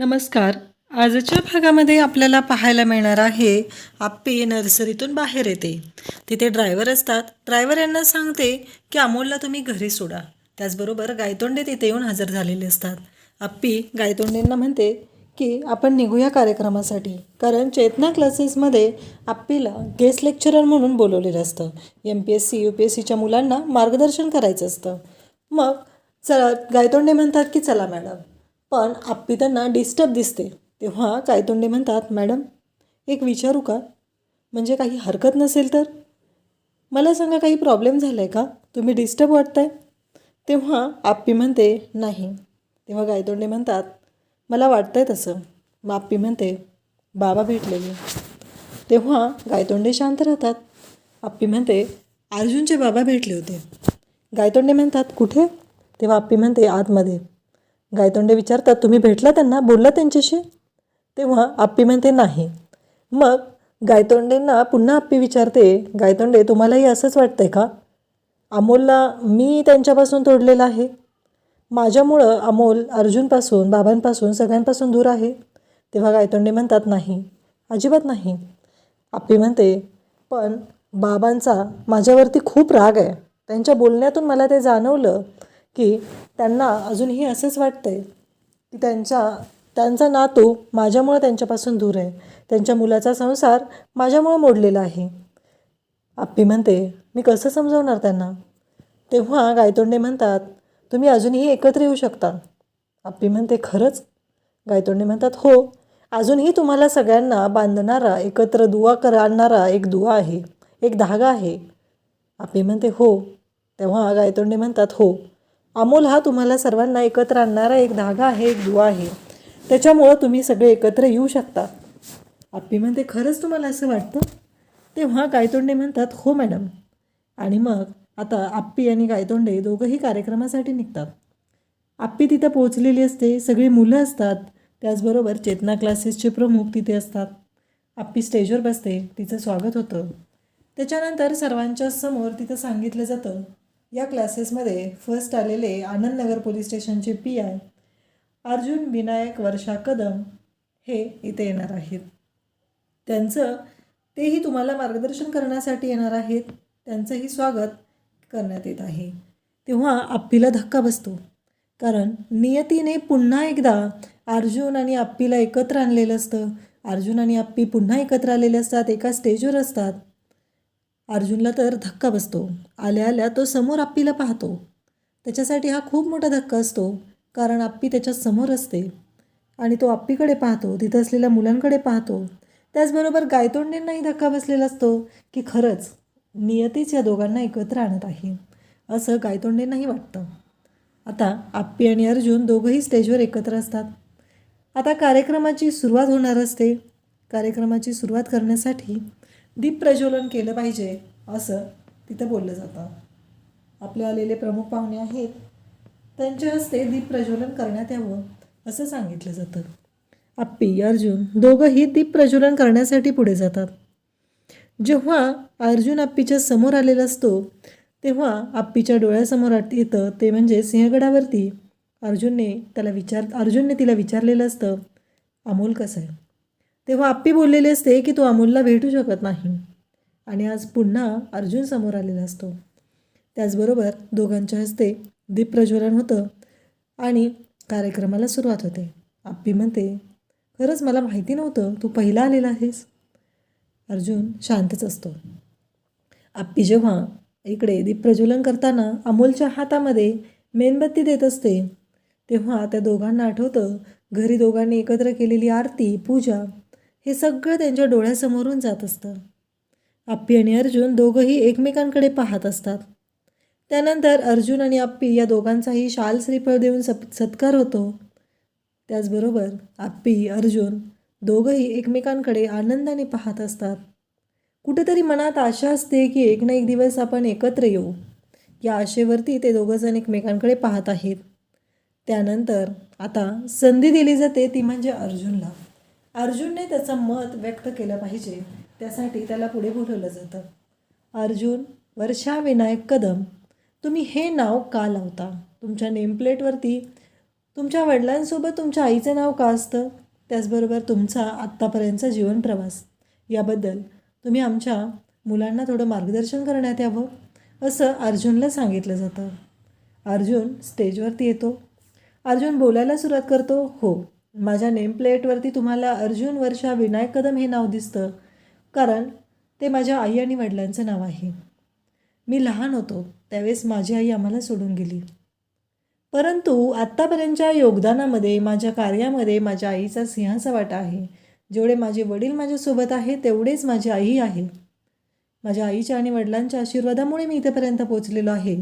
नमस्कार. आजच्या भागामध्ये आपल्याला पाहायला मिळणार आहे आप्पी नर्सरीतून बाहेर येते. तिथे ड्रायव्हर असतात. ड्रायव्हर यांना सांगते की अमोलला तुम्ही घरी सोडा. त्याचबरोबर गायतोंडे तिथे येऊन हजर झालेले असतात. आप्पी गायतोंडेंना म्हणते की आपण निघूया कार्यक्रमासाठी, कारण चेतना क्लासेसमध्ये आप्पीला गेस्ट लेक्चरर म्हणून बोलवलेलं असतं. MPSC UPSCच्या मुलांना मार्गदर्शन करायचं असतं. मग चला, गायतोंडे म्हणतात की चला मॅडम. पण आप्पी त्यांना डिस्टर्ब दिसते. तेव्हा गायतोंडे म्हणतात, मॅडम एक विचारू का? म्हणजे काही हरकत नसेल तर मला सांगा, काही प्रॉब्लेम झाला आहे का? तुम्ही डिस्टर्ब वाटताय? तेव्हा आप्पी म्हणते नाही. तेव्हा गायतोंडे म्हणतात, मला वाटतंय तसं. मग आप्पी म्हणते, बाबा भेटलेले. तेव्हा गायतोंडे शांत राहतात. आप्पी म्हणते, अर्जुनचे बाबा भेटले होते. गायतोंडे म्हणतात, कुठे? तेव्हा आप्पी म्हणते, आतमध्ये. गायतोंडे विचारतात, तुम्ही भेटला त्यांना, बोलला त्यांच्याशी? तेव्हा आप्पी म्हणते नाही. मग गायतोंडेंना पुन्हा आप्पी विचारते, गायतोंडे तुम्हालाही असंच वाटतंय का? अमोलला मी त्यांच्यापासून तोडलेलं आहे. माझ्यामुळं अमोल अर्जुनपासून, बाबांपासून, सगळ्यांपासून दूर आहे. तेव्हा गायतोंडे म्हणतात नाही, अजिबात नाही. आप्पी म्हणते, पण बाबांचा माझ्यावरती खूप राग आहे. त्यांच्या बोलण्यातून मला ते जाणवलं की त्यांना अजूनही असंच वाटतंय की त्यांचा नातू माझ्यामुळं त्यांच्यापासून दूर आहे. त्यांच्या मुलाचा संसार माझ्यामुळं मोडलेला आहे. आप्पी म्हणते, मी कसं समजवणार त्यांना? तेव्हा गायतोंडे म्हणतात, तुम्ही अजूनही एकत्र येऊ शकता. आप्पी म्हणते, खरंच? गायतोंडे म्हणतात, हो, अजूनही तुम्हाला सगळ्यांना बांधणारा, एकत्र आणणारा एक दुवा आहे, एक धागा आहे. आप्पी म्हणते, हो. तेव्हा गायतोंडे म्हणतात, हो, अमोल हा तुम्हाला सर्वांना एकत्र आणणारा एक धागा आहे, एक दुवा आहे. त्याच्यामुळं तुम्ही सगळे एकत्र येऊ शकता. आप्पी म्हणते, खरंच तुम्हाला असं वाटतं? तेव्हा गायतोंडे म्हणतात, हो मॅडम. आणि मग आता आप्पी आणि गायतोंडे दोघंही कार्यक्रमासाठी निघतात. आप्पी तिथं पोहोचलेली असते. सगळी मुलं असतात. त्याचबरोबर चेतना क्लासेसचे प्रमुख तिथे असतात. आप्पी स्टेजवर बसते. तिचं स्वागत होतं. त्याच्यानंतर सर्वांच्या समोर तिथं सांगितलं जातं, या क्लासेसमध्ये फर्स्ट आलेले आनंदनगर पोलीस स्टेशनचे PI अर्जुन विनायक वर्षा कदम हे इथे येणार आहेत. तेही तुम्हाला मार्गदर्शन करण्यासाठी येणार आहेत. त्यांचंही स्वागत करण्यात येत आहे. तेव्हा आप्पीला धक्का बसतो, कारण नियतीने पुन्हा एकदा अर्जुन आणि आप्पीला एकत्र आणलेलं असतं. अर्जुन आणि आप्पी पुन्हा एकत्र आलेले असतात, एका स्टेजवर असतात. अर्जुनला तर धक्का बसतो. आल्या आल्या तो समोर आप्पीला पाहतो. त्याच्यासाठी हा खूप मोठा धक्का असतो, कारण आप्पी त्याच्या समोर असते आणि तो आप्पीकडे पाहतो, तिथं असलेल्या मुलांकडे पाहतो. त्याचबरोबर गायतोंडेंनाही धक्का बसलेला असतो की खरंच नियतीच या दोघांना एकत्र आणत आहे, असं गायतोंडेंनाही वाटतं. आता आप्पी आणि अर्जुन दोघंही स्टेजवर एकत्र असतात. आता कार्यक्रमाची सुरुवात होणार असते. कार्यक्रमाची सुरुवात करण्यासाठी दीप प्रज्वलन केलं पाहिजे, असं तिथं बोललं जातं. आपले आलेले प्रमुख पाहुणे आहेत, त्यांच्या हस्ते दीप प्रज्वलन करण्यात यावं असं सांगितलं जातं. आप्पी अर्जुन दोघंही दीप प्रज्वलन करण्यासाठी पुढे जातात. जेव्हा अर्जुन आप्पीच्या समोर आलेला असतो, तेव्हा आप्पीच्या डोळ्यासमोर येतं ते म्हणजे सिंहगडावरती अर्जुनने तिला विचारलेलं असतं, अमोल कसं आहे? तेव्हा आप्पी बोललेली असते की तो अमोलला भेटू शकत नाही. आणि आज पुन्हा अर्जुन समोर आलेला असतो. त्याचबरोबर दोघांच्या हस्ते दीप प्रज्वलन होतं आणि कार्यक्रमाला सुरुवात होते. आप्पी म्हणते, खरंच मला माहिती नव्हतं तू पहिला आलेला आहेस. अर्जुन शांतच असतो. आप्पी जेव्हा इकडे दीप प्रज्वलन करताना अमोलच्या हातामध्ये मेणबत्ती देत असते, तेव्हा त्या दोघांना आठवतं घरी दोघांनी एकत्र केलेली आरती, पूजा, हे सगळं त्यांच्या डोळ्यासमोरून जात असतं. आप्पी आणि अर्जुन दोघंही एकमेकांकडे पाहत असतात. त्यानंतर अर्जुन आणि आप्पी या दोघांचाही शाल श्रीफळ देऊन सत्कार होतो. त्याचबरोबर आप्पी अर्जुन दोघंही एकमेकांकडे आनंदाने पाहत असतात. कुठेतरी मनात आशा असते की एक ना एक दिवस आपण एकत्र येऊ. या आशेवरती ते दोघंजण एकमेकांकडे पाहत आहेत. त्यानंतर आता संधी दिली जाते, ती म्हणजे अर्जुनला. अर्जुनने त्याचं मत व्यक्त केलं पाहिजे, त्यासाठी त्याला पुढे बोलवलं जातं. अर्जुन वर्षा विनायक कदम, तुम्ही हे नाव का लावता? तुमच्या नेमप्लेटवरती तुमच्या वडिलांसोबत तुमच्या आईचं नाव का असतं, त्याचबरोबर तुमचा आत्तापर्यंतचा जीवनप्रवास याबद्दल तुम्ही आमच्या मुलांना थोडं मार्गदर्शन करण्यात यावं असं अर्जुनला सांगितलं जातं. अर्जुन स्टेजवरती येतो. अर्जुन बोलायला सुरुवात करतो. हो, माझ्या नेम प्लेटवरती तुम्हाला अर्जुन वर्षा विनायक कदम हे नाव दिसतं, कारण ते माझ्या आई आणि वडिलांचं नाव आहे. मी लहान होतो त्यावेळेस माझी आई आम्हाला सोडून गेली, परंतु आत्तापर्यंतच्या योगदानामध्ये माझ्या कार्यामध्ये माझ्या आईचा सिंहाचा वाटा आहे. जेवढे माझे वडील माझ्यासोबत आहे तेवढेच माझी आई आहे. माझ्या आईच्या आणि वडिलांच्या आशीर्वादामुळे मी इथेपर्यंत पोचलेलो आहे.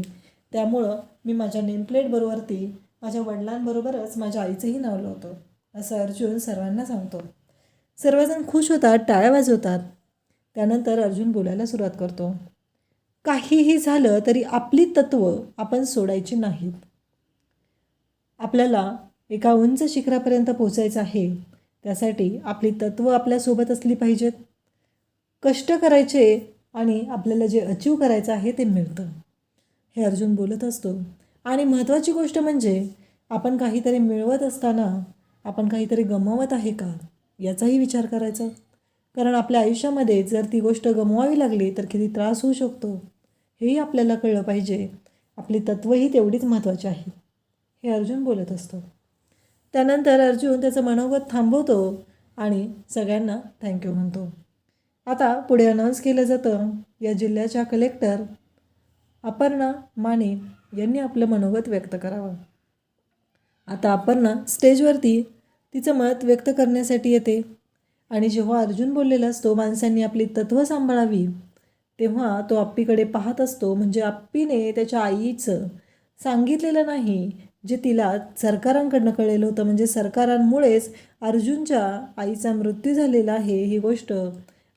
त्यामुळं मी माझ्या नेमप्लेटबरोबरती माझ्या वडिलांबरोबरच माझ्या आईचंही नाव लावतो असं अर्जुन सर्वांना सांगतो. सर्वजण खुश होतात, टाळ्या वाजवतात. त्यानंतर अर्जुन बोलायला सुरुवात करतो. काहीही झालं तरी आपली तत्त्व आपण सोडायची नाहीत. आपल्याला एका उंच शिखरापर्यंत पोचायचं आहे. त्यासाठी आपली तत्त्व आपल्यासोबत असली पाहिजेत. कष्ट करायचे आणि आपल्याला जे अचीव करायचं आहे ते मिळतं, हे अर्जुन बोलत असतो. आणि महत्त्वाची गोष्ट म्हणजे आपण काहीतरी मिळवत असताना आपण काहीतरी गमावत आहे का याचाही विचार करायचा. कारण आपल्या आयुष्यामध्ये जर ती गोष्ट गमवावी लागली तर किती त्रास होऊ शकतो हेही आपल्याला कळलं पाहिजे. आपली तत्त्वही तेवढीच महत्त्वाची आहेत, हे अर्जुन बोलत असतो. त्यानंतर अर्जुन त्याचं मनोगत थांबवतो आणि सगळ्यांना थँक्यू म्हणतो. आता पुढे अनाऊन्स केलं जातं. या जिल्ह्याच्या कलेक्टर अपर्णा माने यांनी आपलं मनोगत व्यक्त करावं. आता अपर्णा स्टेजवरती तिचं मत व्यक्त करण्यासाठी येते. आणि जेव्हा अर्जुन बोललेला असतो माणसांनी आपली तत्त्व सांभाळावी, तेव्हा तो आप्पीकडे पाहत असतो. म्हणजे आप्पीने त्याच्या आईचं सांगितलेलं नाही जे तिला सरकारांकडनं कळलेलं होतं. म्हणजे सरकारांमुळेच अर्जुनच्या आईचा मृत्यू झालेला आहे ही गोष्ट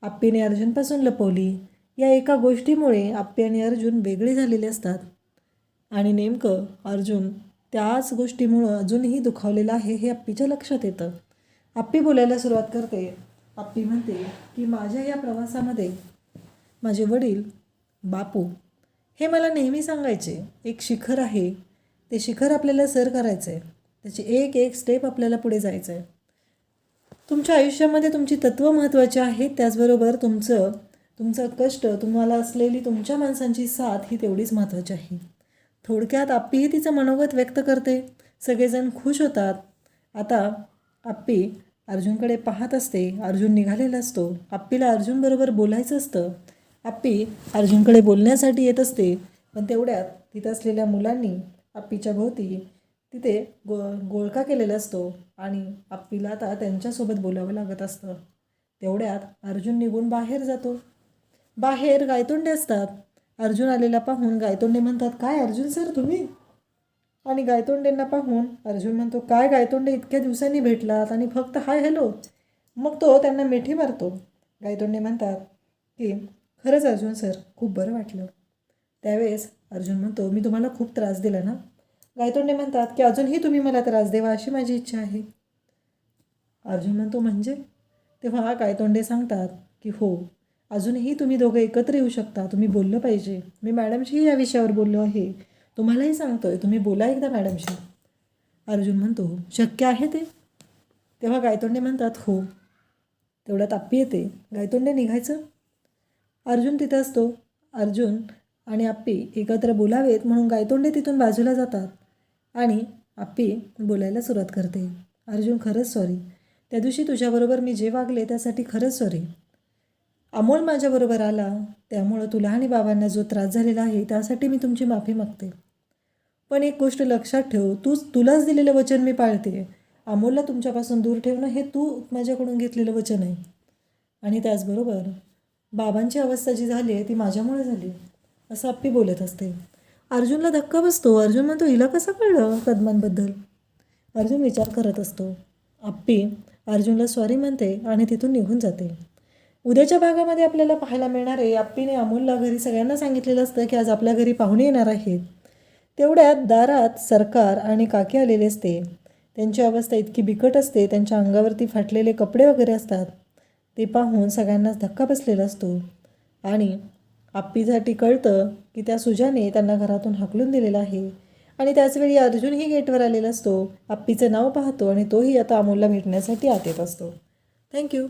आप्पीने अर्जुनपासून लपवली. या एका गोष्टीमुळे आप्पी आणि अर्जुन वेगळे झालेले असतात आणि नेमकं अर्जुन त्याच गोष्टीमुळं अजूनही दुखावलेलं आहे हे आप्पीच्या लक्षात येतं. आप्पी बोलायला सुरुवात करते. आप्पी म्हणते की माझ्या या प्रवासामध्ये माझे वडील बापू हे मला नेहमी सांगायचे, एक शिखर आहे, ते शिखर आपल्याला सर करायचं आहे, त्याची एक एक स्टेप आपल्याला पुढे जायचं आहे. तुमच्या आयुष्यामध्ये तुमची तत्त्व महत्त्वाची आहेत, त्याचबरोबर तुमचं कष्ट, तुम्हाला असलेली तुमच्या माणसांची साथ ही तेवढीच महत्त्वाची आहे. थोडक्यात आप्पीही तिचं मनोगत व्यक्त करते. सगळेजण खुश होतात. आता आप्पी अर्जुनकडे पाहत असते. अर्जुन निघालेला असतो. आप्पीला अर्जुनबरोबर बोलायचं असतं. आप्पी अर्जुनकडे बोलण्यासाठी येत असते, पण तेवढ्यात तिथं असलेल्या मुलांनी आप्पीच्या भोवती तिथे गोळका केलेला असतो आणि आप्पीला आता त्यांच्यासोबत बोलावं लागत असतं. तेवढ्यात अर्जुन निघून बाहेर जातो. बाहेर गायतोंडे असतात. अर्जुन आलेला पाहून गायतोंडे म्हणतात, काय अर्जुन सर तुम्ही? आणि गायतोंडेंना पाहून अर्जुन म्हणतो, काय गायतोंडे इतक्या दिवसांनी भेटलात आणि फक्त हाय हॅलो? मग तो त्यांना मिठी मारतो. गायतोंडे म्हणतात की खरंच अर्जुन सर खूप बरं वाटलं. त्यावेळेस अर्जुन म्हणतो, मी तुम्हाला खूप त्रास दिला ना? गायतोंडे म्हणतात की अजूनही तुम्ही मला त्रास द्यावा अशी माझी इच्छा आहे. अर्जुन म्हणतो म्हणजे? तेव्हा गायतोंडे सांगतात की हो, अजूनही तुम्ही दोघं एकत्र येऊ शकता, तुम्ही बोललं पाहिजे. मी मॅडमशीही या विषयावर बोललो आहे, तुम्हालाही सांगतोय, तुम्ही बोला एकदा मॅडमशी. अर्जुन म्हणतो, शक्य आहे ते? तेव्हा गायतोंडे म्हणतात हो. तेवढ्यात आप्पी येते. गायतोंडे निघायचं. अर्जुन तिथं असतो. अर्जुन आणि आप्पी एकत्र बोलावेत म्हणून गायतोंडे तिथून बाजूला जातात आणि आप्पी बोलायला सुरुवात करते. अर्जुन खरंच सॉरी, त्या दिवशी तुझ्याबरोबर मी जे वागले त्यासाठी खरंच सॉरी. अमोल माझ्याबरोबर आला, त्यामुळं तुला आणि बाबांना जो त्रास झालेला आहे त्यासाठी मी तुमची माफी मागते. पण एक गोष्ट लक्षात ठेव, तुलाच दिलेलं वचन मी पाळते. अमोलला तुमच्यापासून दूर ठेवणं हे तू माझ्याकडून घेतलेलं वचन आहे. आणि त्याचबरोबर बाबांची अवस्था जी झाली आहे ती माझ्यामुळे झाली असं आप्पी बोलत असते. अर्जुनला धक्का बसतो. अर्जुन म्हणतो, हिला कसं कळलं कदमांबद्दल? अर्जुन विचार करत असतो. आप्पी अर्जुनला सॉरी म्हणते आणि तिथून निघून जाते. उद्याच्या भागामध्ये आपल्याला पाहायला मिळणार आहे, आप्पीने अमोलला घरी सगळ्यांना सांगितलेलं असतं की आज आपल्या घरी पाहुणे येणार आहेत. तेवढ्यात दारात सरकार आणि काकी आलेले असते. त्यांची अवस्था इतकी बिकट असते, त्यांच्या अंगावरती फाटलेले कपडे वगैरे असतात. ते पाहून सगळ्यांनाच धक्का बसलेला असतो आणि आप्पीसाठी कळतं की त्या सुजाने त्यांना घरातून हाकलून दिलेलं आहे आणि त्याचवेळी अर्जुनही गेटवर आलेला असतो. आप्पीचं नाव पाहतो आणि तोही आता अमोलला भेटण्यासाठी आत येत असतो. थँक्यू.